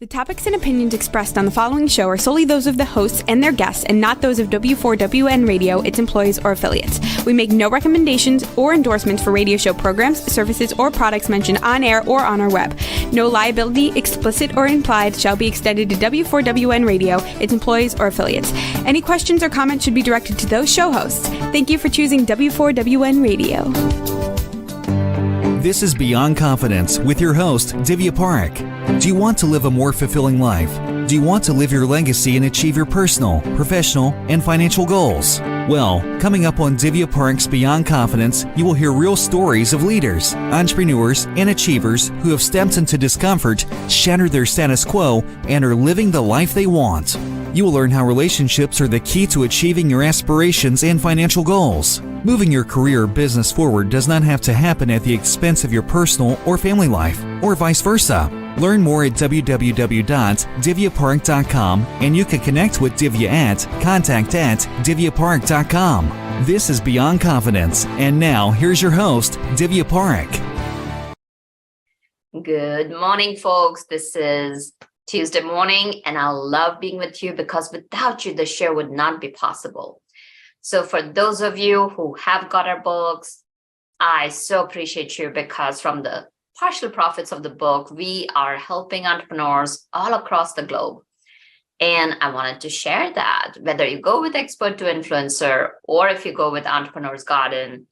The topics and opinions expressed on the following show are solely those of the hosts and their guests and not those of W4WN Radio, its employees, or affiliates. We make no recommendations or endorsements for radio show programs, services, or products mentioned on air or on our web. No liability, explicit or implied, shall be extended to W4WN Radio, its employees, or affiliates. Any questions or comments should be directed to those show hosts. Thank you for choosing W4WN Radio. This is Beyond Confidence with your host, Divya Parekh. Do you want to live a more fulfilling life? Do you want to live your legacy and achieve your personal, professional, and financial goals? Well, coming up on Divya Parekh's Beyond Confidence, you will hear real stories of leaders, entrepreneurs, and achievers who have stepped into discomfort, shattered their status quo, and are living the life they want. You will learn how relationships are the key to achieving your aspirations and financial goals. Moving your career or business forward does not have to happen at the expense of your personal or family life, or vice versa. Learn more at www.divyaparekh.com, and you can connect with Divya at contact@divyaparekh.com. This is Beyond Confidence, and now here's your host, Divya Parekh. Good morning, folks. This is Tuesday morning, and I love being with you because without you, the show would not be possible. So for those of you who have got our books, I so appreciate you because from the partial profits of the book, we are helping entrepreneurs all across the globe. And I wanted to share that whether you go with expert to influencer or if you go with Entrepreneur's Garden,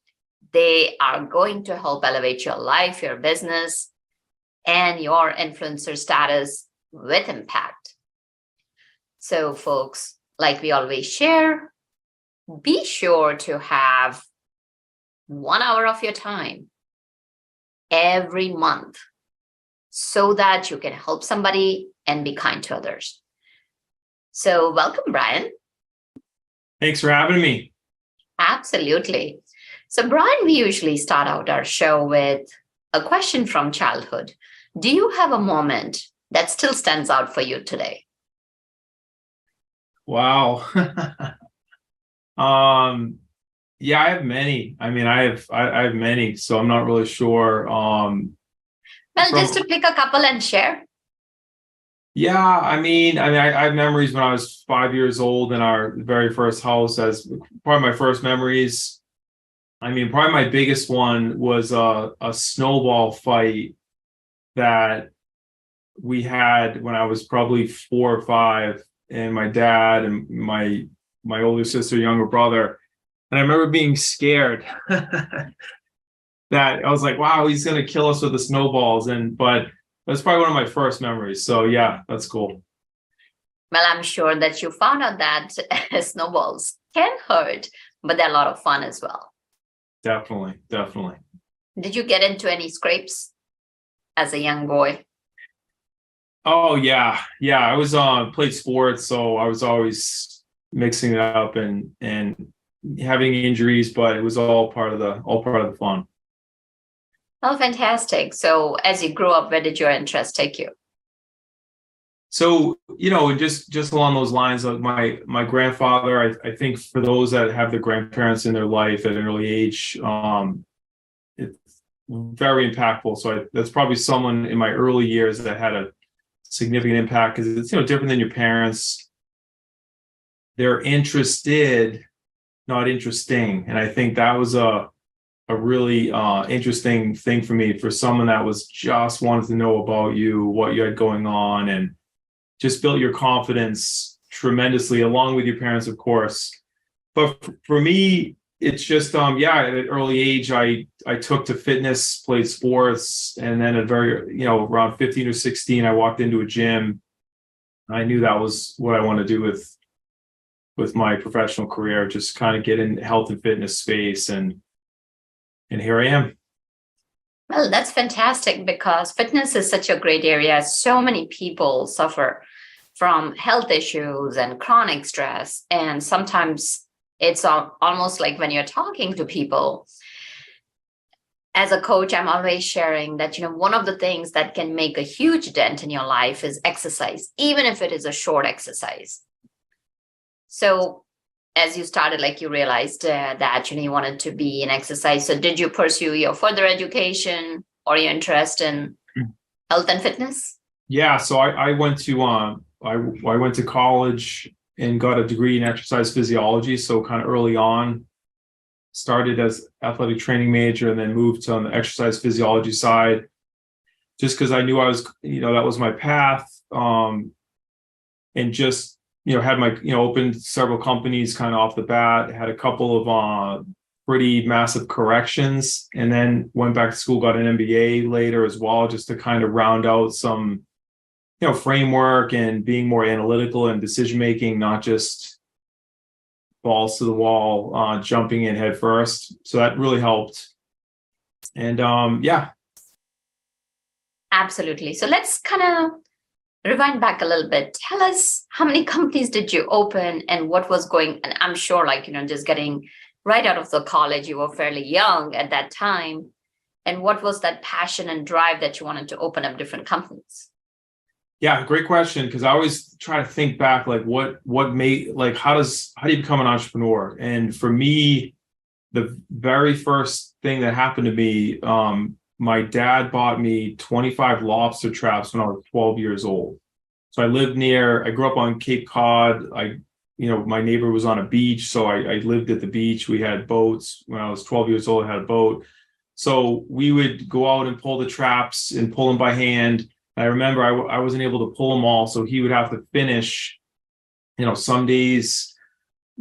they are going to help elevate your life, your business, and your influencer status with impact. So folks, like we always share, be sure to have 1 hour of your time every month so that you can help somebody and be kind to others. So welcome, Brian. Thanks for having me. Absolutely. So Brian, we usually start out our show with a question from childhood. Do you have a moment that still stands out for you today? Wow. Yeah, I have many. I mean, I have many, so I'm not really sure. Just to pick a couple and share. Yeah, I have memories when I was 5 years old in our very first house. As probably my first memories. Probably my biggest one was a snowball fight that we had when I was probably 4 or 5, and my dad and my older sister, younger brother. And I remember being scared that I was like, wow, he's going to kill us with the snowballs. But that's probably one of my first memories. So yeah, that's cool. Well, I'm sure that you found out that snowballs can hurt, but they're a lot of fun as well. Definitely. Did you get into any scrapes as a young boy? Oh, yeah. I was played sports, so I was always mixing it up and having injuries, but it was all part of the fun. Oh, fantastic. So as you grew up, where did your interest take you? So, just along those lines, like my grandfather, I think for those that have their grandparents in their life at an early age, it's very impactful. So that's probably someone in my early years that had a significant impact because it's, different than your parents. They're interested, not interesting. And I think that was a really interesting thing for me, for someone that was just wanted to know about you, what you had going on, and just built your confidence tremendously, along with your parents, of course. But for me, it's just, at an early age, I took to fitness, played sports, and then around 15 or 16, I walked into a gym. I knew that was what I wanted to do with my professional career, just kind of get in health and fitness space, and here I am. Well, that's fantastic because fitness is such a great area. So many people suffer from health issues and chronic stress. And sometimes it's almost like when you're talking to people, as a coach, I'm always sharing that, one of the things that can make a huge dent in your life is exercise, even if it is a short exercise. So as you started, you realized that, you wanted to be in exercise. So did you pursue your further education or your interest in health and fitness? Yeah, so I went to I went to college and got a degree in exercise physiology. So kind of early on, started as athletic training major and then moved to on the exercise physiology side, just because I knew I was, that was my path. And just, had my, opened several companies kind of off the bat, had a couple of pretty massive corrections, and then went back to school, got an MBA later as well, just to kind of round out some, framework and being more analytical and decision making, not just balls to the wall, jumping in head first. So that really helped. And yeah. Absolutely. So let's kind of rewind back a little bit. Tell us, how many companies did you open and what was going, and I'm sure just getting right out of the college, you were fairly young at that time. And what was that passion and drive that you wanted to open up different companies? Yeah, great question. Because I always try to think back, like what made, like, how do you become an entrepreneur? And for me, the very first thing that happened to me, my dad bought me 25 lobster traps when I was 12 years old. So I grew up on Cape Cod. My neighbor was on a beach, so I lived at the beach. We had boats. When I was 12 years old, I had a boat. So we would go out and pull the traps and pull them by hand. I remember I wasn't able to pull them all, so he would have to finish. Some days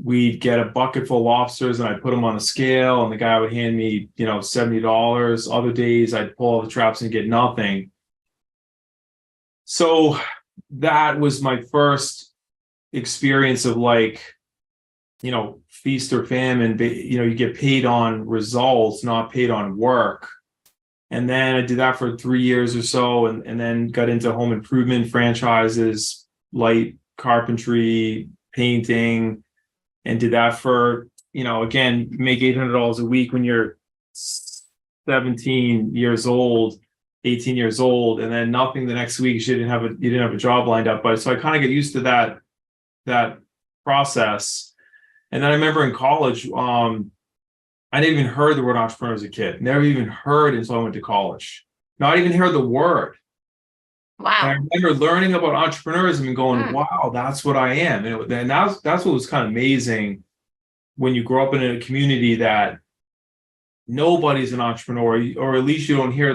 we'd get a bucket full of lobsters and I'd put them on a scale and the guy would hand me, $70. Other days I'd pull all the traps and get nothing. So that was my first experience of feast or famine. You get paid on results, not paid on work. And then I did that for 3 years or so, and then got into home improvement franchises, light carpentry, painting, and did that for, again, make $800 a week when you're 17 years old, 18 years old, and then nothing the next week. You didn't have a job lined up. But so I kind of get used to that process. And then I remember in college, I didn't even heard the word entrepreneur as a kid. Never even heard until I went to college. Not even heard the word. Wow. And I remember learning about entrepreneurism and going, wow, that's what I am. And that's what was kind of amazing when you grow up in a community that nobody's an entrepreneur, or at least you even hear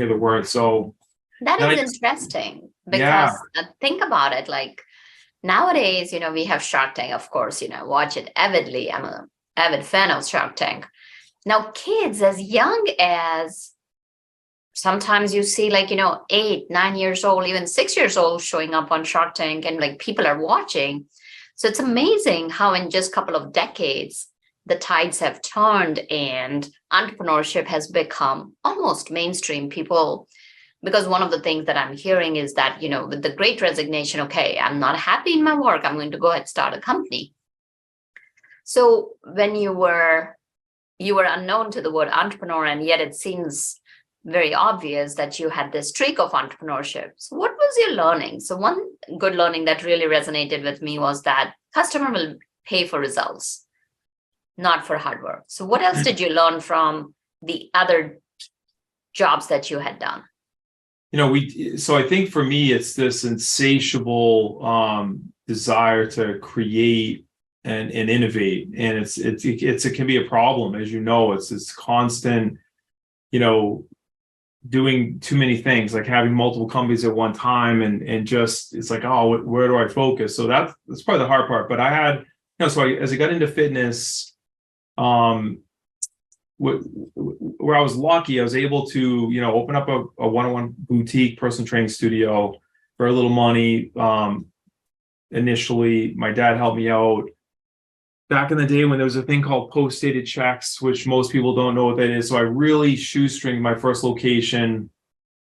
the word. So that is interesting because think about it. Like nowadays, we have Shark Tank, of course, watch it avidly. I'm an avid fan of Shark Tank. Now, kids as young as sometimes you see 8, 9 years old, even 6 years old showing up on Shark Tank, and people are watching. So it's amazing how in just a couple of decades, the tides have turned and entrepreneurship has become almost mainstream. People, because one of the things that I'm hearing is that, with the great resignation, okay, I'm not happy in my work, I'm going to go ahead and start a company. So when you were unknown to the word entrepreneur, and yet it seems very obvious that you had this streak of entrepreneurship. So what was your learning? So one good learning that really resonated with me was that customer will pay for results, not for hard work. So what else did you learn from the other jobs that you had done? So I think for me, it's this insatiable desire to create and innovate. And it can be a problem, as it's this constant, doing too many things, like having multiple companies at one time, and just, it's like, oh, where do I focus? So that's probably the hard part. But I had, as I got into fitness, where I was lucky, I was able to, open up a one-on-one boutique personal training studio for a little money. Initially, my dad helped me out. Back in the day when there was a thing called post-dated checks, which most people don't know what that is. So I really shoestringed my first location,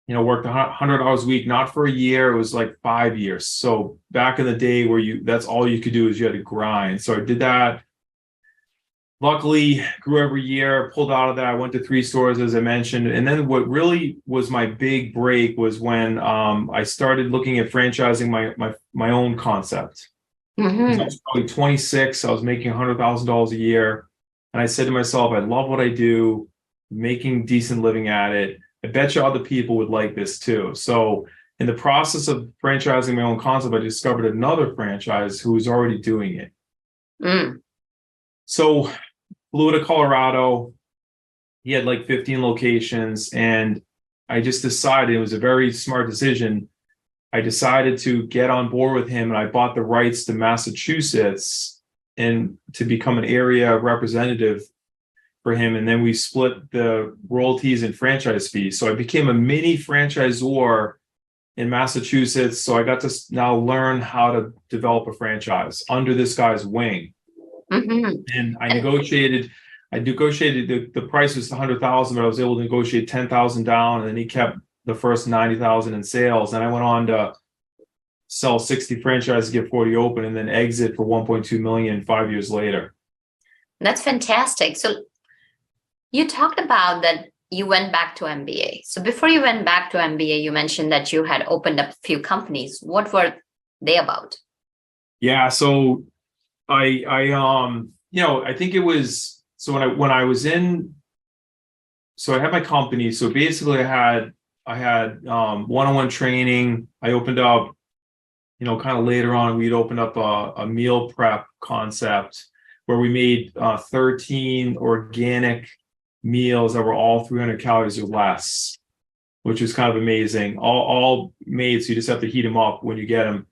worked 100 hours a week, not for a year. It was like 5 years. So back in the day where that's all you could do is you had to grind. So I did that. Luckily, grew every year, pulled out of that. I went to 3 stores, as I mentioned. And then what really was my big break was when I started looking at franchising my own concept. Mm-hmm. I was probably 26. I was making $100,000 a year. And I said to myself, I love what I do, making decent living at it. I bet you other people would like this too. So In the process of franchising my own concept, I discovered another franchise who was already doing it. Mm. So flew to Colorado. He had like 15 locations, and I just decided, it was a very smart decision. I decided to get on board with him, and I bought the rights to Massachusetts and to become an area representative for him. And then we split the royalties and franchise fees. So I became a mini franchisor in Massachusetts. So I got to now learn how to develop a franchise under this guy's wing. Mm-hmm. And I negotiated the price was 100,000, but I was able to negotiate 10,000 down, and then he kept the first 90,000 in sales. And I went on to sell 60 franchises, get 40 open, and then exit for 1.2 million 5 years later. That's fantastic. So you talked about that you went back to MBA. So before you went back to MBA, you mentioned that you had opened up a few companies. What were they about? Yeah, so I think it was, so when I was in, so I had my company. So basically I had one-on-one training. I opened up, kind of later on, we'd opened up a meal prep concept where we made 13 organic meals that were all 300 calories or less, which was kind of amazing. All made, so you just have to heat them up when you get them.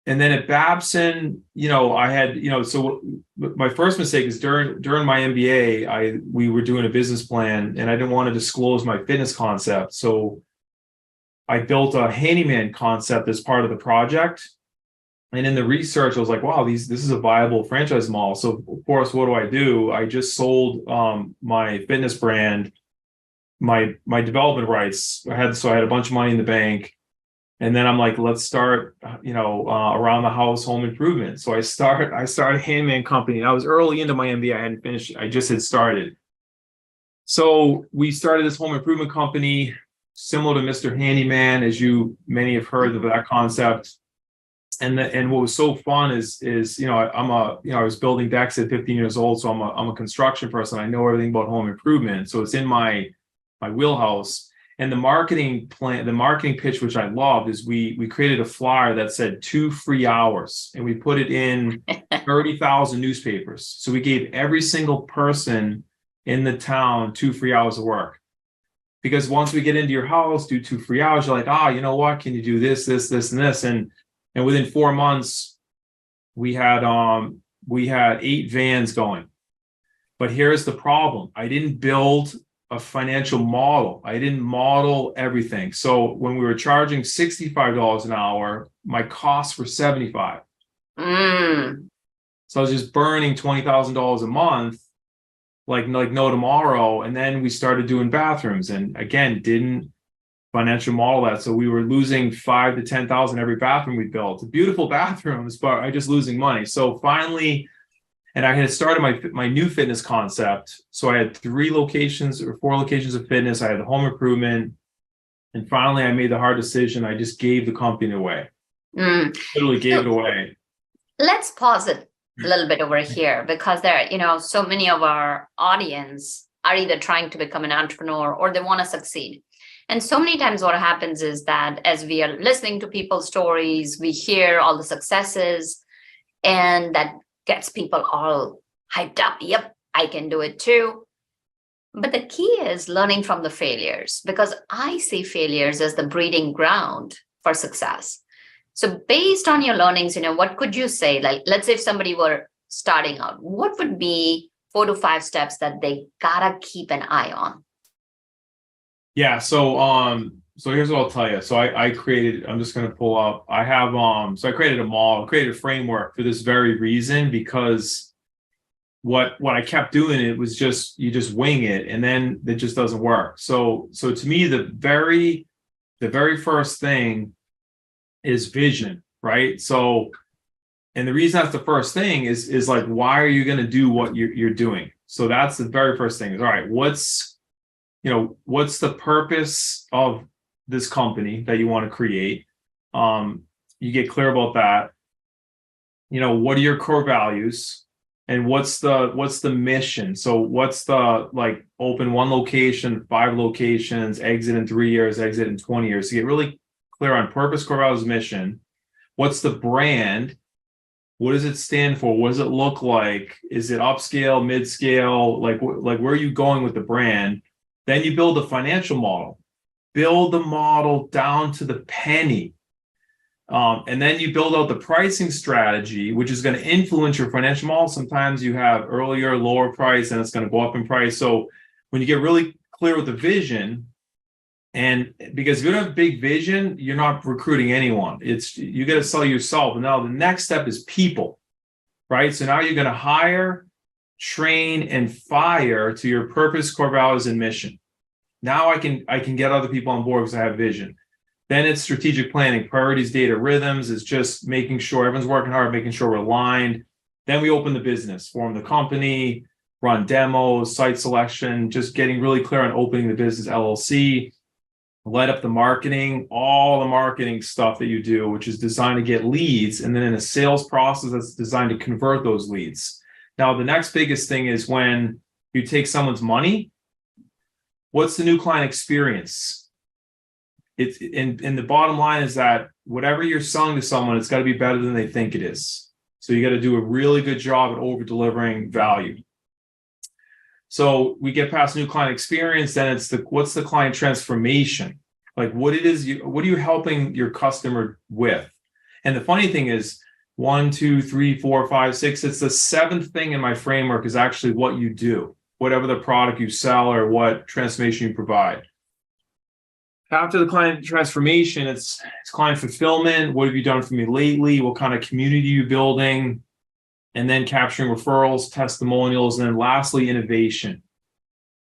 And then at Babson, I had, so my first mistake is during my MBA, we were doing a business plan, and I didn't want to disclose my fitness concept. So I built a handyman concept as part of the project. And in the research, I was like, wow, this is a viable franchise model. So of course, what do? I just sold my fitness brand, my development rights. I had a bunch of money in the bank. And then I'm like, let's start, around the house home improvement. So I started a handyman company. I was early into my MBA. I hadn't finished. I just had started. So we started this home improvement company, similar to Mr. Handyman, as many have heard of that concept. And what was so fun is I was building decks at 15 years old, so I'm a construction person. I know everything about home improvement, so it's in my wheelhouse. And the marketing pitch, which I loved, is we created a flyer that said 2 free hours, and we put it in 30,000 newspapers. So we gave every single person in the town 2 free hours of work. Because once we get into your house, do 2 free hours, you're like, you know what? Can you do this, this, this, and this? And within 4 months, we had 8 vans going. But here's the problem: I didn't build a financial model. I didn't model everything. So when we were charging $65 an hour, my costs were $75. So I was just burning $20,000 a month, like no tomorrow. And then we started doing bathrooms, and again, didn't financial model that. So we were losing $5,000 to $10,000 every bathroom we built. Beautiful bathrooms, but I just losing money. So finally, and I had started my new fitness concept. So I had 3 locations or 4 locations of fitness. I had the home improvement. And finally, I made the hard decision. I just gave the company away. Literally gave it away. Let's pause it a little bit over here, because there are, so many of our audience are either trying to become an entrepreneur or they want to succeed. And so many times what happens is that as we are listening to people's stories, we hear all the successes, and that gets people all hyped up. Yep, I can do it too. But the key is learning from the failures, because I see failures as the breeding ground for success. So based on your learnings, what could you say? Like, let's say if somebody were starting out, what would be 4 to 5 steps that they gotta keep an eye on? Yeah. So here's what I'll tell you. So I created, I'm just going to pull up, I have, so I created a model, created a framework for this very reason, because what I kept doing, it was you just wing it, and then it just doesn't work. So to me, the very first thing is vision, right? So, and the reason that's the first thing is like, why are you going to do what you're doing? So that's the very first thing is, all right, what's the purpose of this company that you want to create? You get clear about that. What are your core values? And what's the mission? So what's the, like, open one location, 5 locations, exit in 3 years, exit in 20 years, to get really clear on purpose, core values, mission. What's the brand? What does it stand for? What does it look like? Is it upscale, mid-scale? Like where are you going with the brand? Then you build a financial model. Build the model down to the penny. And then you build out the pricing strategy, which is going to influence your financial model. Sometimes you have earlier, lower price, and it's going to go up in price. So when you get really clear with the vision, and because if you don't have big vision, you're not recruiting anyone. You got to sell yourself. And now the next step is people, right? So now you're going to hire, train, and fire to your purpose, core values, and mission. Now I can get other people on board because I have vision. Then it's strategic planning, priorities, data, rhythms. It's just making sure everyone's working hard, making sure we're aligned. Then we open the business, form the company, run demos, site selection, just getting really clear on opening the business LLC, light up the marketing, all the marketing stuff that you do, which is designed to get leads. And then in a sales process that's designed to convert those leads. Now, the next biggest thing is when you take someone's money, what's the new client experience? It's and the bottom line is that whatever you're selling to someone, it's got to be better than they think it is. So you got to do a really good job at over delivering value. So we get past new client experience, then it's what's the client transformation? Like what are you helping your customer with? And the funny thing is 1, 2, 3, 4, 5, 6, it's the 7th thing in my framework is actually what you do, whatever the product you sell or what transformation you provide. After the client transformation, it's client fulfillment. What have you done for me lately? What kind of community are you building? And then capturing referrals, testimonials, and then lastly, innovation.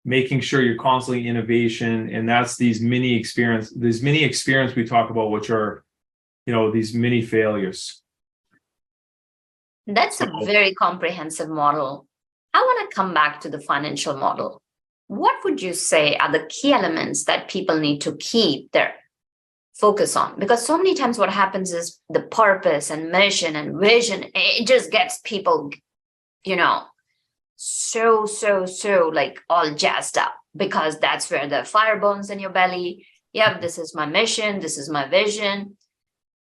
Making sure you're constantly innovation. And that's these mini experience we talk about, which are, these mini failures. That's a very comprehensive model. I want to come back to the financial model. What would you say are the key elements that people need to keep their focus on? Because so many times what happens is the purpose and mission and vision, it just gets people, so like all jazzed up because that's where the fire burns in your belly. Yep, this is my mission. This is my vision.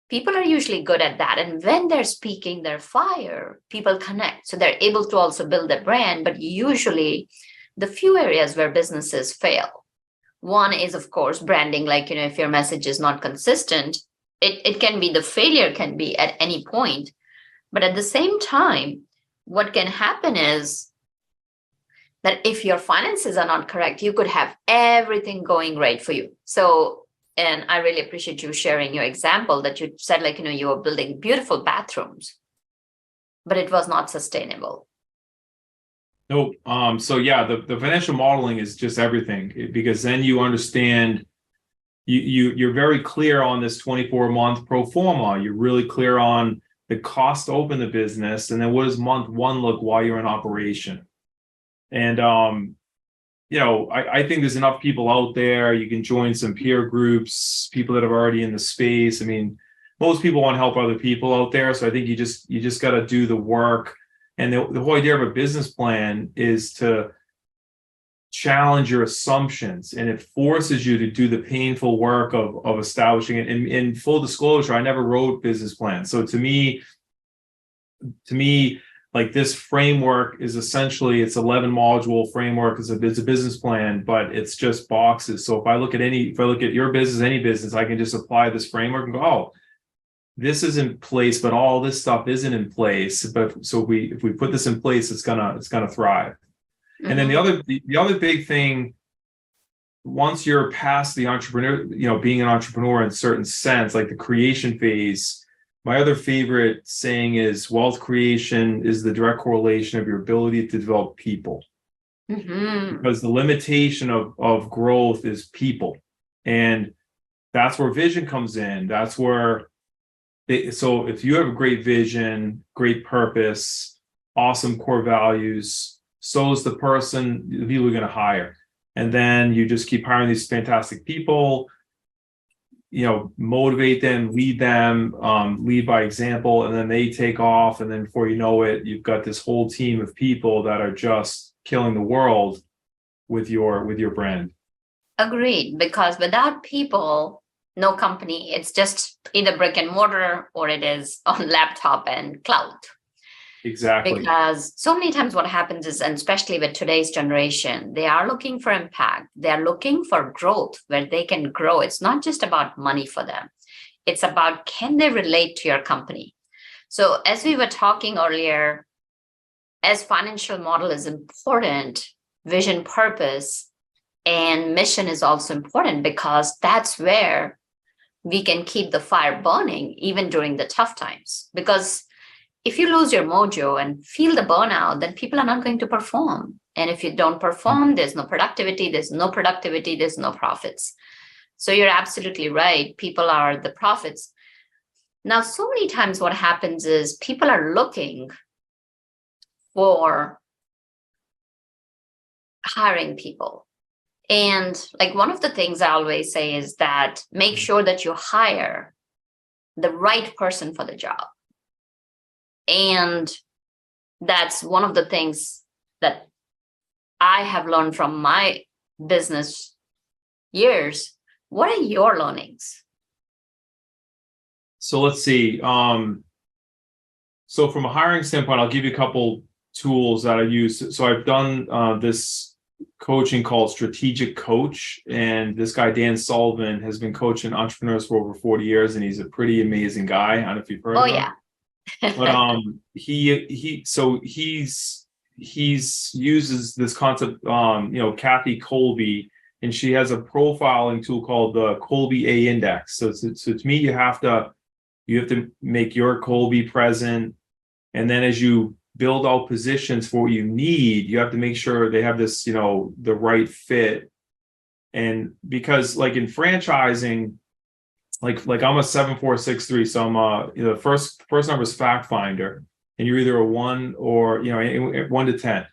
People are usually good at that. And when they're speaking their fire, people connect. So they're able to also build a brand, but usually the few areas where businesses fail. One is, of course, branding. Like, if your message is not consistent, it can be, the failure can be at any point. But at the same time, what can happen is that if your finances are not correct, you could have everything going great for you. So, and I really appreciate you sharing your example that you said, like, you were building beautiful bathrooms, but it was not sustainable. No. So yeah, the financial modeling is just everything, because then you understand you're very clear on this 24-month pro forma. You're really clear on the cost to open the business, and then what does month 1 look while you're in operation. And I think there's enough people out there. You can join some peer groups, people that are already in the space. I mean, most people want to help other people out there. So I think you just got to do the work. And the whole idea of a business plan is to challenge your assumptions, and it forces you to do the painful work of establishing it. And in full disclosure, I never wrote business plans. So to me, like, this framework is essentially, it's 11 module framework. It's a business plan, but it's just boxes. So if I look at your business, any business, I can just apply this framework and go, oh, this is in place, but all this stuff isn't in place. But so if we put this in place, it's gonna thrive. Mm-hmm. And then the other big thing, once you're past the entrepreneur, being an entrepreneur in a certain sense, like the creation phase, my other favorite saying is wealth creation is the direct correlation of your ability to develop people. Mm-hmm. Because the limitation of growth is people. And that's where vision comes in. That's where so if you have a great vision, great purpose, awesome core values, so is the people you're going to hire. And then you just keep hiring these fantastic people. motivate them, lead them, lead by example, and then they take off. And then before you know it, you've got this whole team of people that are just killing the world with your brand. Agreed, because without people, no company. It's just either brick and mortar or it is on laptop and cloud. Exactly. Because so many times what happens is, and especially with today's generation, they are looking for impact. They are looking for growth where they can grow. It's not just about money for them. It's about, can they relate to your company? So as we were talking earlier, as financial model is important, vision, purpose, and mission is also important, because that's where we can keep the fire burning even during the tough times. Because if you lose your mojo and feel the burnout, then people are not going to perform. And if you don't perform, there's no productivity, there's no profits. So you're absolutely right. People are the profits. Now, so many times what happens is people are looking for hiring people. And like one of the things I always say is that make sure that you hire the right person for the job. And that's one of the things that I have learned from my business years. What are your learnings? So let's see. So from a hiring standpoint, I'll give you a couple tools that I use. So I've done this coaching called Strategic Coach. And this guy, Dan Sullivan, has been coaching entrepreneurs for over 40 years. And he's a pretty amazing guy. I don't know if you've heard of him. Yeah. But he's uses this concept, Kathy Kolbe, and she has a profiling tool called the Kolbe A Index. So to me, you have to make your Kolbe present, and then as you build out positions for what you need, you have to make sure they have this, the right fit. And because like in franchising, like I'm a 7463, so I'm the first number is fact finder, and you're either a 1 or 1 to 10.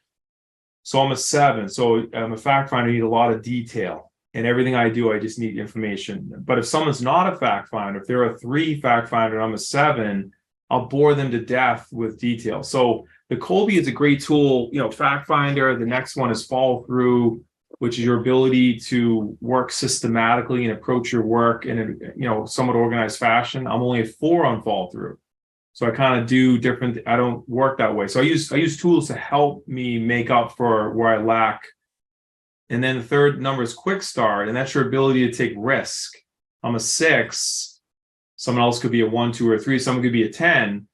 So I'm a 7, so I'm a fact finder. I need a lot of detail, and everything I do, I just need information. But if someone's not a fact finder, if they're a 3 fact finder and I'm a 7, I'll bore them to death with detail. So the Kolbe is a great tool, fact finder. The next one is follow through, which is your ability to work systematically and approach your work in a somewhat organized fashion. I'm only a 4 on follow through. So I kind of do different, I don't work that way. So I use tools to help me make up for where I lack. And then the third number is quick start, and that's your ability to take risk. I'm a 6. Someone else could be a 1, 2, or 3. Someone could be a 10.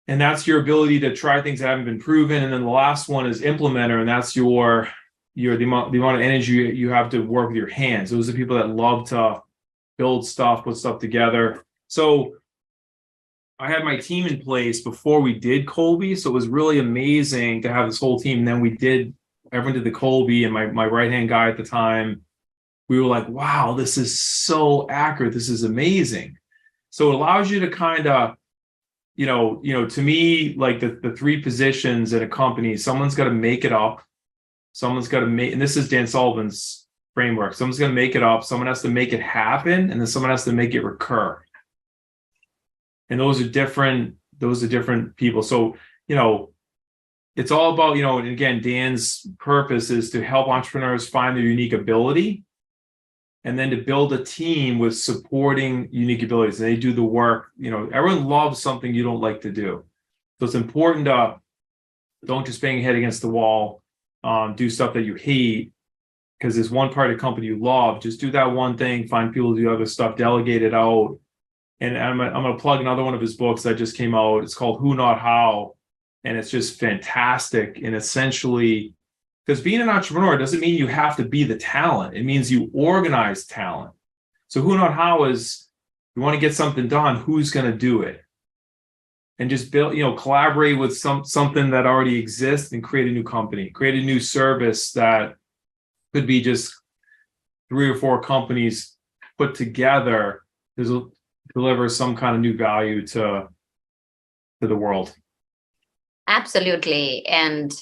And that's your ability to try things that haven't been proven. And then the last one is implementer, and that's the amount of energy you have to work with your hands. Those are people that love to build stuff, put stuff together. So I had my team in place before we did Kolbe. So it was really amazing to have this whole team. And then everyone did the Kolbe, and my right-hand guy at the time, we were like, wow, this is so accurate. This is amazing. So it allows you to kind of, to me, like the 3 positions in a company, someone's got to make it up. Someone's got to and this is Dan Sullivan's framework. Someone's going to make it up. Someone has to make it happen. And then someone has to make it recur. And those are different people. So, it's all about, and again, Dan's purpose is to help entrepreneurs find their unique ability, and then to build a team with supporting unique abilities. And they do the work. Everyone loves something you don't like to do. So it's important to don't just bang your head against the wall, do stuff that you hate, because there's one part of the company you love. Just do that one thing, find people to do other stuff, delegate it out. And I'm going to plug another one of his books that just came out. It's called Who Not How. And it's just fantastic. And essentially, because being an entrepreneur doesn't mean you have to be the talent. It means you organize talent. So who not how is, you want to get something done, who's going to do it? And just build, collaborate with something that already exists and create a new company, create a new service that could be just 3 or 4 companies put together to deliver some kind of new value to the world. Absolutely. And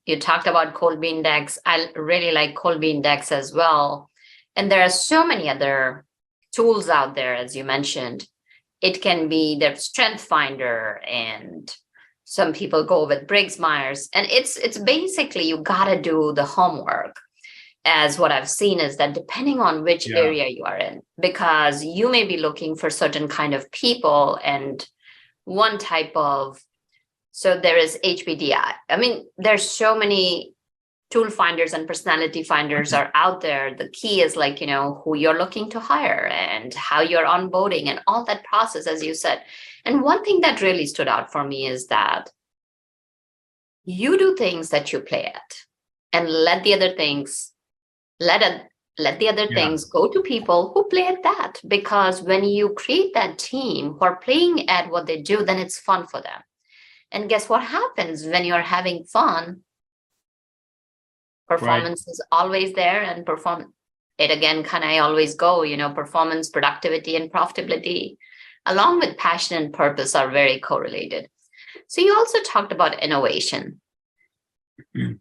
you talked about Kolbe Index. I really like Kolbe Index as well. And there are so many other tools out there, as you mentioned. It can be their Strength Finder, and some people go with Briggs Myers. And it's basically, you got to do the homework. As what I've seen is that depending on which area you are in, because you may be looking for certain kind of people and one type of, so there is HBDI. I mean, there's so many tool finders and personality finders are out there. The key is like, who you're looking to hire and how you're onboarding and all that process, as you said. And one thing that really stood out for me is that you do things that you play at, and let the other things go to people who play at that. Because when you create that team who are playing at what they do, then it's fun for them. And guess what happens when you're having fun? Performance is always there, and I always go, performance, productivity, and profitability, along with passion and purpose, are very correlated. So you also talked about innovation.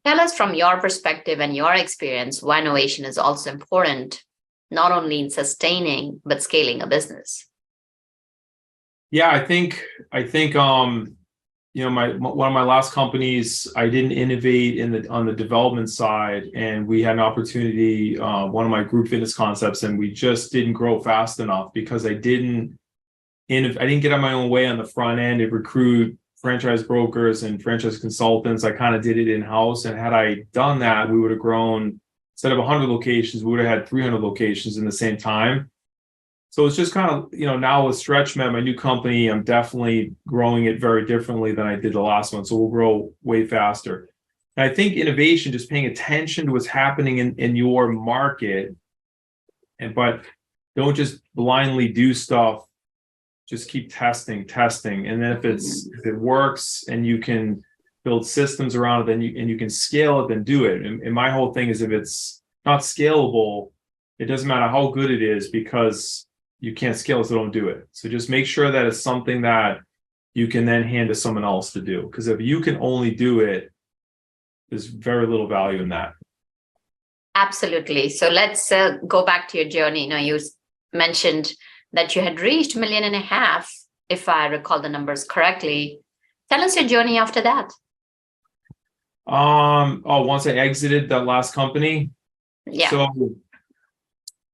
Tell us from your perspective and your experience why innovation is also important, not only in sustaining, but scaling a business. Yeah, I think one of my last companies, I didn't innovate on the development side, and we had an opportunity, one of my group fitness concepts, and we just didn't grow fast enough because I didn't get on my own way on the front end to recruit franchise brokers and franchise consultants. I kind of did it in-house, and had I done that, we would have grown, instead of 100 locations, we would have had 300 locations in the same time. So it's just kind of, now with StretchMed, my new company, I'm definitely growing it very differently than I did the last one. So we'll grow way faster. And I think innovation, just paying attention to what's happening in your market, but don't just blindly do stuff. Just keep testing. And then if it works and you can build systems around it, then you can scale it, then do it. And my whole thing is, if it's not scalable, it doesn't matter how good it is, because you can't scale it, so don't do it. So just make sure that it's something that you can then hand to someone else to do. Because if you can only do it, there's very little value in that. Absolutely. So let's go back to your journey. You mentioned that you had reached $1.5 million, if I recall the numbers correctly. Tell us your journey after that. Once I exited that last company. Yeah.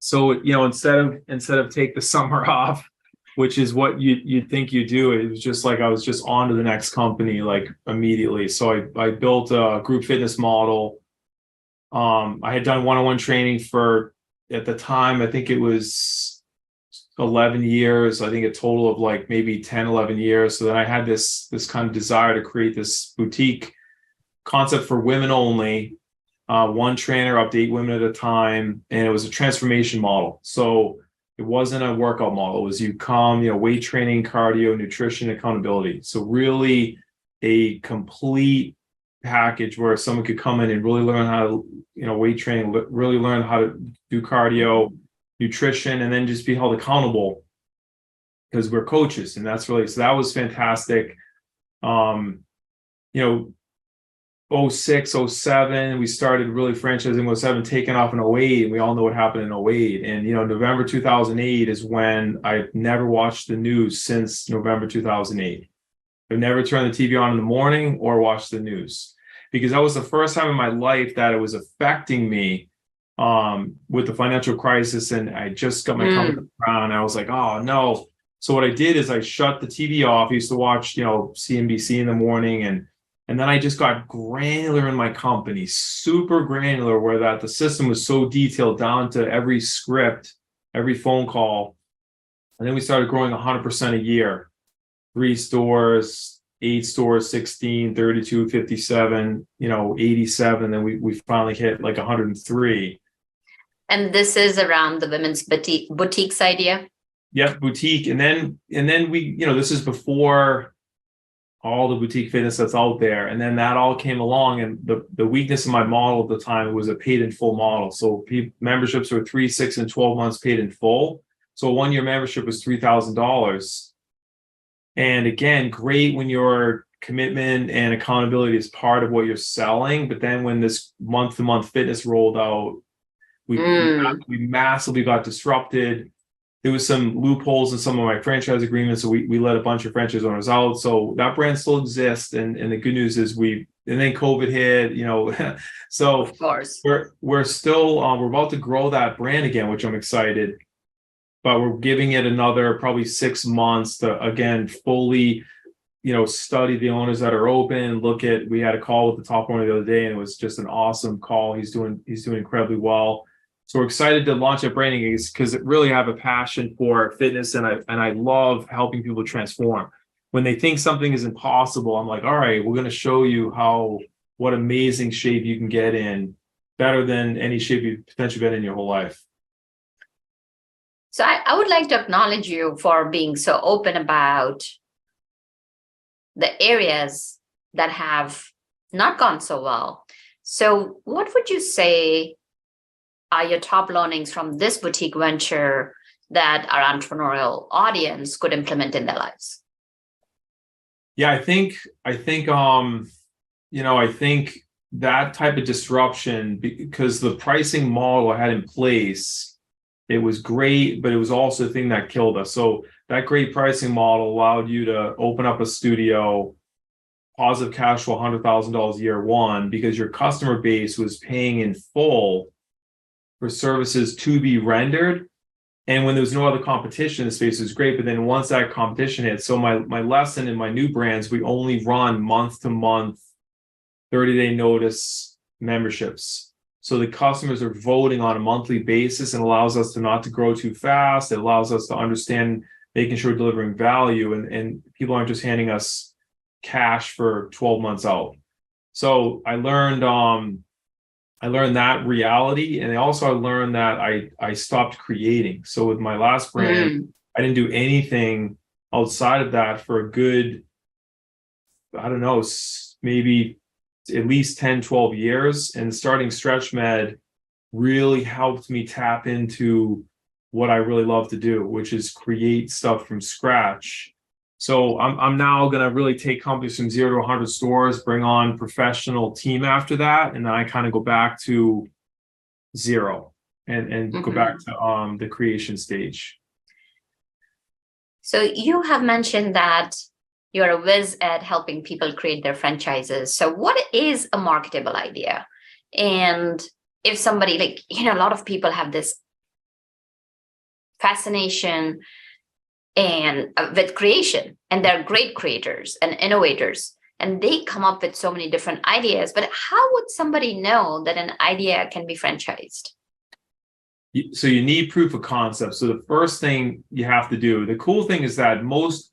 So instead of take the summer off, which is what you'd think you do, it was just like I was just on to the next company like immediately. So I built a group fitness model. I had done one-on-one training for, at the time, I think it was 11 years. I think a total of like maybe 10, 11 years. So then I had this kind of desire to create this boutique concept for women only. One trainer up to 8 women at a time, and it was a transformation model. So it wasn't a workout model. It was you come, weight training, cardio, nutrition, accountability. So really a complete package where someone could come in and really learn how to, weight training, really learn how to do cardio, nutrition, and then just be held accountable because we're coaches. And that's really, so that was fantastic. 06, 07, we started really franchising 07, taking off in 08, and we all know what happened in 08. And, November 2008 is when I've never watched the news since November 2008. I've never turned the TV on in the morning or watched the news, because that was the first time in my life that it was affecting me with the financial crisis. And I just got my company around. I was like, oh no. So what I did is I shut the TV off. I used to watch, CNBC in the morning, and then I just got granular in my company, super granular, where that the system was so detailed down to every script, every phone call. And then we started growing 100% a year, 3 stores, 8 stores, 16, 32, 57, 87. Then we finally hit like 103. And this is around the women's boutiques idea? Yep, boutique. And then we, this is before all the boutique fitness that's out there. And then that all came along, and the weakness in my model at the time, it was a paid in full model. So memberships were 3, 6, and 12 months paid in full. So a 1-year membership was $3,000. And again, great when your commitment and accountability is part of what you're selling. But then when this month-to-month fitness rolled out, we massively got disrupted. there was some loopholes in some of my franchise agreements, so we let a bunch of franchise owners out. So that brand still exists, and the good news is and then COVID hit, so Of course. we're still we're about to grow that brand again, which I'm excited. But we're giving it another probably 6 months to again fully, study the owners that are open. We had a call with the top owner the other day, and it was just an awesome call. He's doing incredibly well. So we're excited to launch that branding because really I have a passion for fitness, and I love helping people transform. When they think something is impossible, I'm like, all right, we're going to show you what amazing shape you can get in, better than any shape you've potentially been in your whole life. So I would like to acknowledge you for being so open about the areas that have not gone so well. So what would you say are your top learnings from this boutique venture that our entrepreneurial audience could implement in their lives? Yeah, I think that type of disruption, because the pricing model I had in place, it was great, but it was also the thing that killed us. So that great pricing model allowed you to open up a studio, positive cash flow, $100,000 year one, because your customer base was paying in full for services to be rendered. And when there was no other competition, the space was great. But then once that competition hit, so my lesson in my new brands, we only run month to month, 30-day notice memberships. So the customers are voting on a monthly basis, and allows us to not to grow too fast. It allows us to understand making sure we're delivering value, and people aren't just handing us cash for 12 months out. So I learned that reality, and I learned that I stopped creating. So with my last brand, I didn't do anything outside of that for a good, I don't know, maybe at least 10, 12 years. And starting StretchMed really helped me tap into what I really love to do, which is create stuff from scratch. So I'm now going to really take companies from 0 to 100 stores, bring on professional team after that, and then I kind of go back to 0 and go back to the creation stage. So you have mentioned that you're a whiz at helping people create their franchises. So what is a marketable idea? And if somebody a lot of people have this fascination and with creation, and they're great creators and innovators, and they come up with so many different ideas, but how would somebody know that an idea can be franchised? So you need proof of concept. So the first thing you have to do, the cool thing is that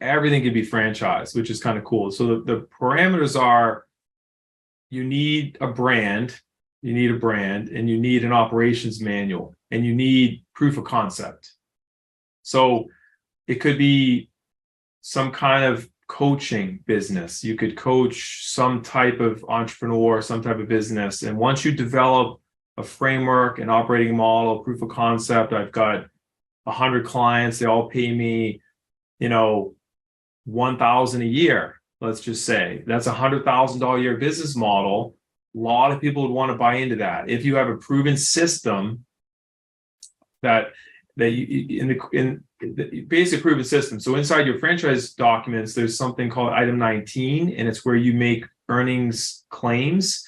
everything can be franchised, which is kind of cool. So the parameters are, you need a brand, and you need an operations manual, and you need proof of concept. So it could be some kind of coaching business. You could coach some type of entrepreneur, some type of business. And once you develop a framework, an operating model, proof of concept, I've got 100 clients, they all pay me, $1,000 a year, let's just say. That's $100,000 a year business model. A lot of people would want to buy into that. If you have a proven system that you in the basic proven system. So inside your franchise documents, there's something called item 19, and it's where you make earnings claims.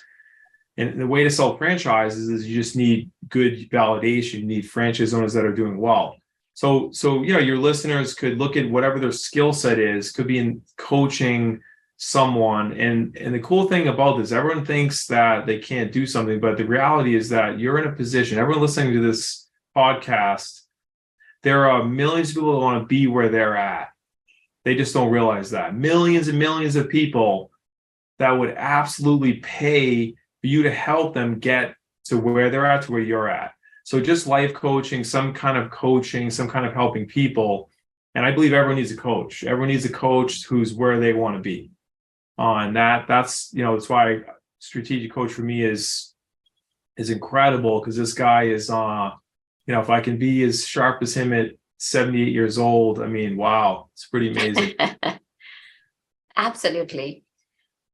And the way to sell franchises is you just need good validation. You need franchise owners that are doing well. So your listeners could look at whatever their skill set is, could be in coaching someone. And the cool thing about this, everyone thinks that they can't do something, but the reality is that you're in a position, everyone listening to this podcast, there are millions of people that want to be where they're at. They just don't realize that. Millions and millions of people that would absolutely pay for you to help them get to where they're at, to where you're at. So just life coaching, some kind of helping people. And I believe everyone needs a coach. Everyone needs a coach who's where they want to be. And that's why strategic coach for me is incredible, because this guy is if I can be as sharp as him at 78 years old, I mean, wow, it's pretty amazing. Absolutely.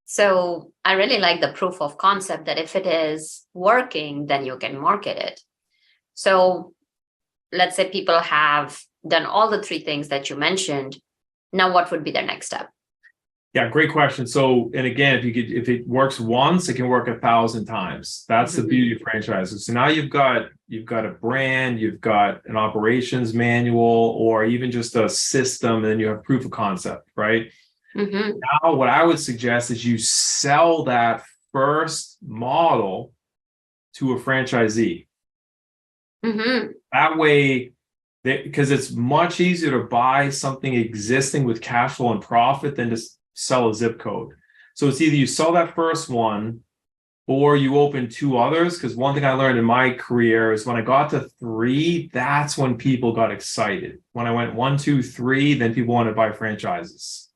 So I really like the proof of concept that if it is working, then you can market it. So let's say people have done all the three things that you mentioned, now what would be their next step? Yeah, great question. So, and again, if it works once, it can work 1,000 times. That's the beauty of franchises. So now you've got a brand, you've got an operations manual, or even just a system, and then you have proof of concept, right? Now, what I would suggest is you sell that first model to a franchisee. That way, because it's much easier to buy something existing with cash flow and profit than to sell a zip code. So it's either you sell that first one or you open two others. Because one thing I learned in my career is when I got to 3, that's when people got excited. When I went 1, 2, 3, then people wanted to buy franchises.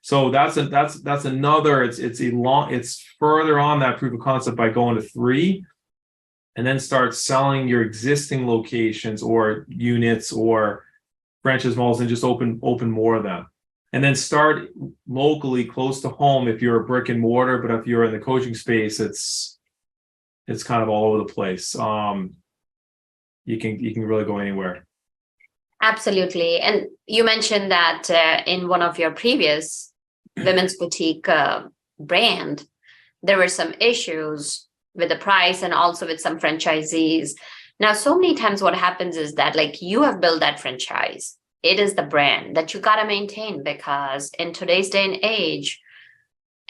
So that's another. It's further on that proof of concept by going to 3, and then start selling your existing locations or units or franchise models, and just open more of them. And then start locally close to home if you're a brick and mortar, but if you're in the coaching space, it's kind of all over the place. You can really go anywhere. Absolutely. And you mentioned that in one of your previous women's boutique brand, there were some issues with the price and also with some franchisees. Now, so many times what happens is that, like, you have built that franchise. It is the brand that you got to maintain, because in today's day and age,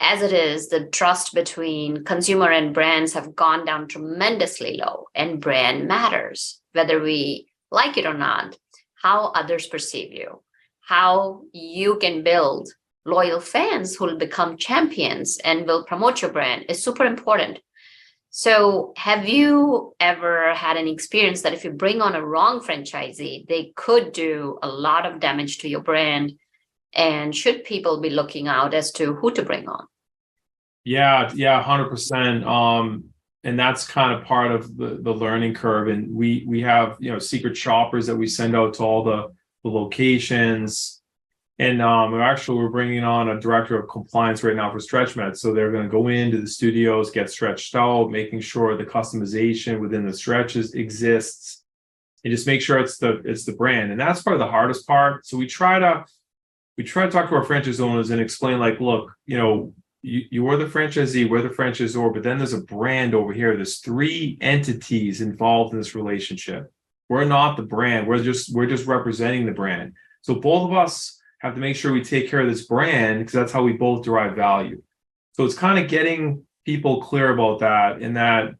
as it is, the trust between consumer and brands have gone down tremendously low, and brand matters, whether we like it or not. How others perceive you, how you can build loyal fans who will become champions and will promote your brand is super important. So have you ever had an experience that if you bring on a wrong franchisee, they could do a lot of damage to your brand? And should people be looking out as to who to bring on? Yeah, 100%. And that's kind of part of the learning curve. And we have, secret shoppers that we send out to all the locations. And we're bringing on a director of compliance right now for StretchMed. So they're going to go into the studios, get stretched out, making sure the customization within the stretches exists, and just make sure it's the brand. And that's probably the hardest part. So we try to talk to our franchise owners and explain, like, look, you are the franchisee, we're the franchisor, but then there's a brand over here. There's 3 entities involved in this relationship. We're not the brand. We're just representing the brand. So both of us have to make sure we take care of this brand, because that's how we both derive value. So it's kind of getting people clear about that, and that,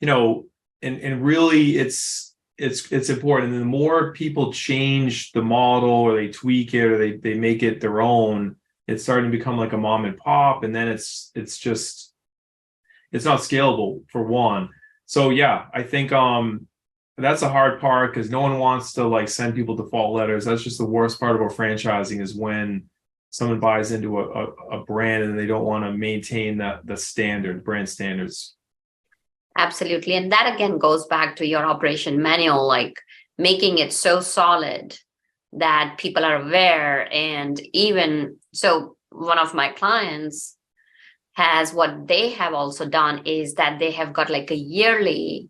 and really it's important. And the more people change the model, or they tweak it, or they make it their own, it's starting to become like a mom and pop, and then it's not scalable, for one. So yeah, I think that's the hard part, because no one wants to, like, send people default letters. That's just the worst part about franchising, is when someone buys into a brand and they don't want to maintain the brand standards. Absolutely. And that again goes back to your operation manual, like making it so solid that people are aware. And even so, one of my clients has, what they have also done is that they have got like a yearly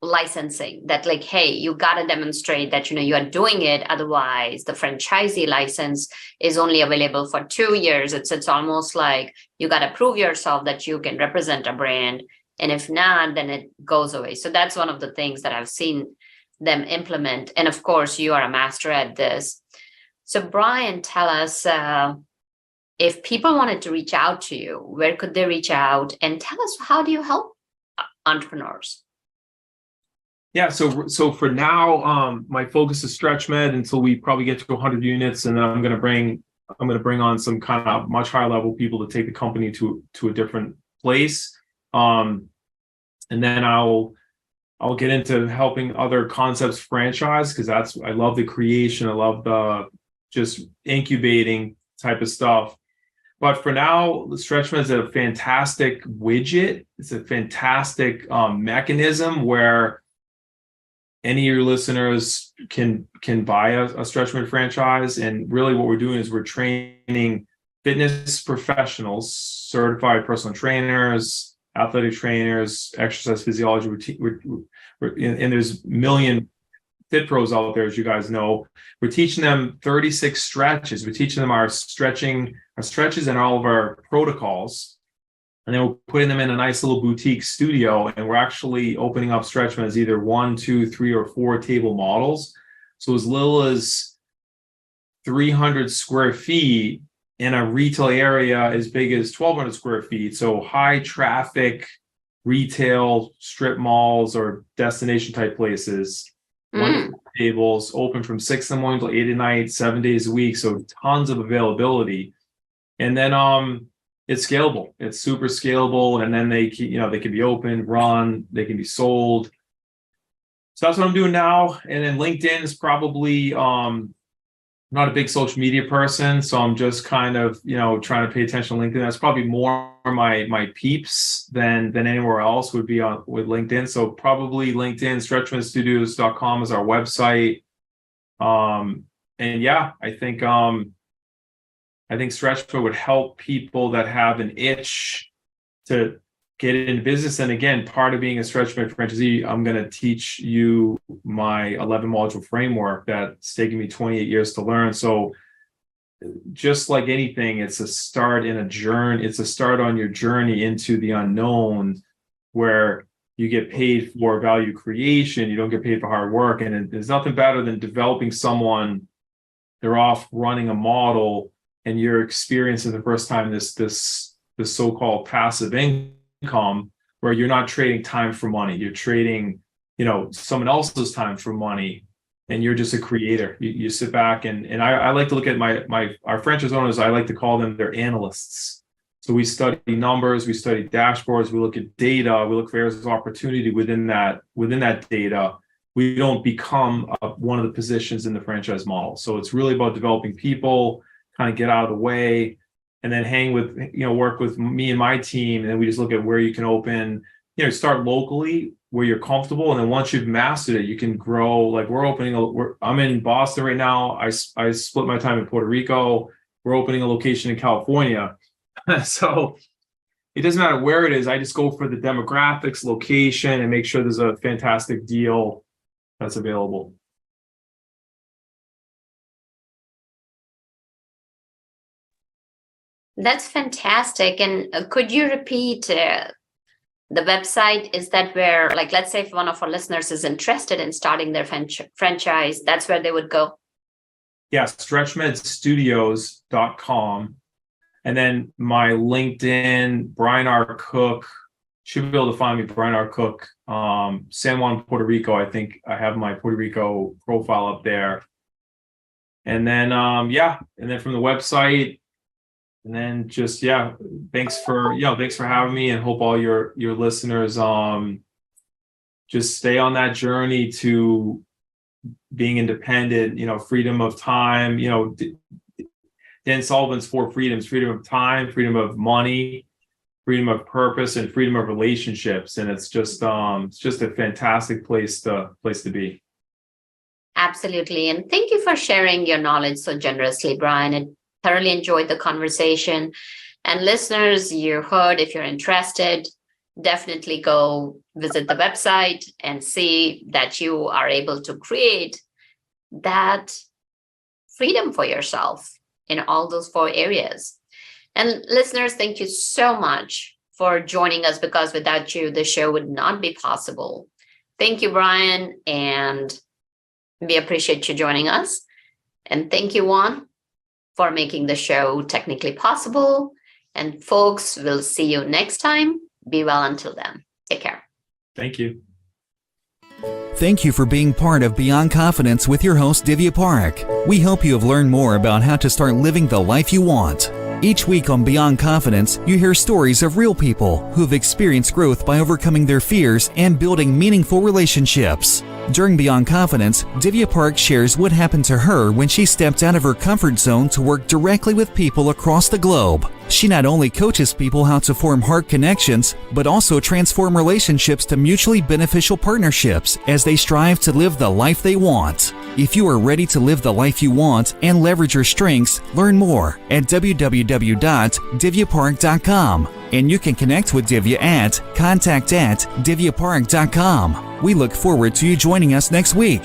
licensing that, like, hey, you got to demonstrate that you are doing it, otherwise the franchisee license is only available for 2 years. It's almost like you got to prove yourself that you can represent a brand, and if not, then it goes away. So that's one of the things that I've seen them implement, and of course you are a master at this. So Brian, tell us, if people wanted to reach out to you, where could they reach out, and tell us, how do you help entrepreneurs? Yeah, so for now, my focus is StretchMed until we probably get to 100 units, and then I'm going to bring on some kind of much higher level people to take the company to a different place, and then I'll get into helping other concepts franchise, because I love the creation, I love the just incubating type of stuff. But for now, StretchMed is a fantastic widget. It's a fantastic mechanism where any of your listeners can buy a StretchMed franchise. And really what we're doing is we're training fitness professionals, certified personal trainers, athletic trainers, exercise physiology routine. And there's a million fit pros out there, as you guys know. We're teaching them 36 stretches. We're teaching them our stretches and all of our protocols. And then we're putting them in a nice little boutique studio. And we're actually opening up Stretchman as either 1, 2, 3, or 4 table models. So as little as 300 square feet in a retail area as big as 1,200 square feet. So high traffic retail strip malls or destination type places. Wonderful tables, open from 6 in the morning till 8 at night, 7 days a week. So tons of availability. And then it's scalable. It's super scalable. And then they can be open, run, they can be sold. So that's what I'm doing now. And then LinkedIn is probably not a big social media person. So I'm just kind of, trying to pay attention to LinkedIn. That's probably more my peeps than anywhere else would be with LinkedIn. So probably LinkedIn, stretchmanstudios.com is our website. And yeah, I think Stretchman would help people that have an itch to get into business. And again, part of being a Stretchman franchisee, I'm going to teach you my 11 module framework that's taken me 28 years to learn. So just like anything, it's a start in a journey. It's a start on your journey into the unknown, where you get paid for value creation. You don't get paid for hard work. And there's nothing better than developing someone. They're off running a model, and you're experiencing the first time this so-called passive income, where you're not trading time for money. You're trading, someone else's time for money, and you're just a creator. You sit back and I like to look at our franchise owners. I like to call them their analysts. So we study numbers, we study dashboards, we look at data, we look for areas of opportunity within that data. We don't become one of the positions in the franchise model. So it's really about developing people, kind of get out of the way, and then hang with, work with me and my team. And then we just look at where you can open, start locally where you're comfortable. And then once you've mastered it, you can grow. Like I'm in Boston right now. I split my time in Puerto Rico. We're opening a location in California. So it doesn't matter where it is. I just go for the demographics, location, and make sure there's a fantastic deal that's available. That's fantastic. And could you repeat the website? Is that where, like, let's say if one of our listeners is interested in starting their franchise, that's where they would go? Yes, stretchmanstudios.com. And then my LinkedIn, Brian R. Cook, should be able to find me, Brian R. Cook, San Juan, Puerto Rico. I think I have my Puerto Rico profile up there. And then, and then from the website, and then just, thanks for having me, and hope all your listeners just stay on that journey to being independent, freedom of time, Dan Sullivan's 4 freedoms: freedom of time, freedom of money, freedom of purpose, and freedom of relationships. And it's just a fantastic place to be. Absolutely. And thank you for sharing your knowledge so generously, Brian. I thoroughly enjoyed the conversation. And listeners, you heard, if you're interested, definitely go visit the website and see that you are able to create that freedom for yourself in all those 4 areas. And listeners, thank you so much for joining us, because without you, the show would not be possible. Thank you, Brian, and we appreciate you joining us. And thank you, Juan, for making the show technically possible. And folks, we'll see you next time. Be well until then. Take care. Thank you. Thank you for being part of Beyond Confidence with your host, Divya Parekh. We hope you have learned more about how to start living the life you want. Each week on Beyond Confidence, you hear stories of real people who have experienced growth by overcoming their fears and building meaningful relationships. During Beyond Confidence, Divya Parekh shares what happened to her when she stepped out of her comfort zone to work directly with people across the globe. She not only coaches people how to form heart connections, but also transform relationships to mutually beneficial partnerships as they strive to live the life they want. If you are ready to live the life you want and leverage your strengths, learn more at www.divyaparekh.com. And you can connect with Divya at contact@divyaparekh.com. We look forward to you joining us next week.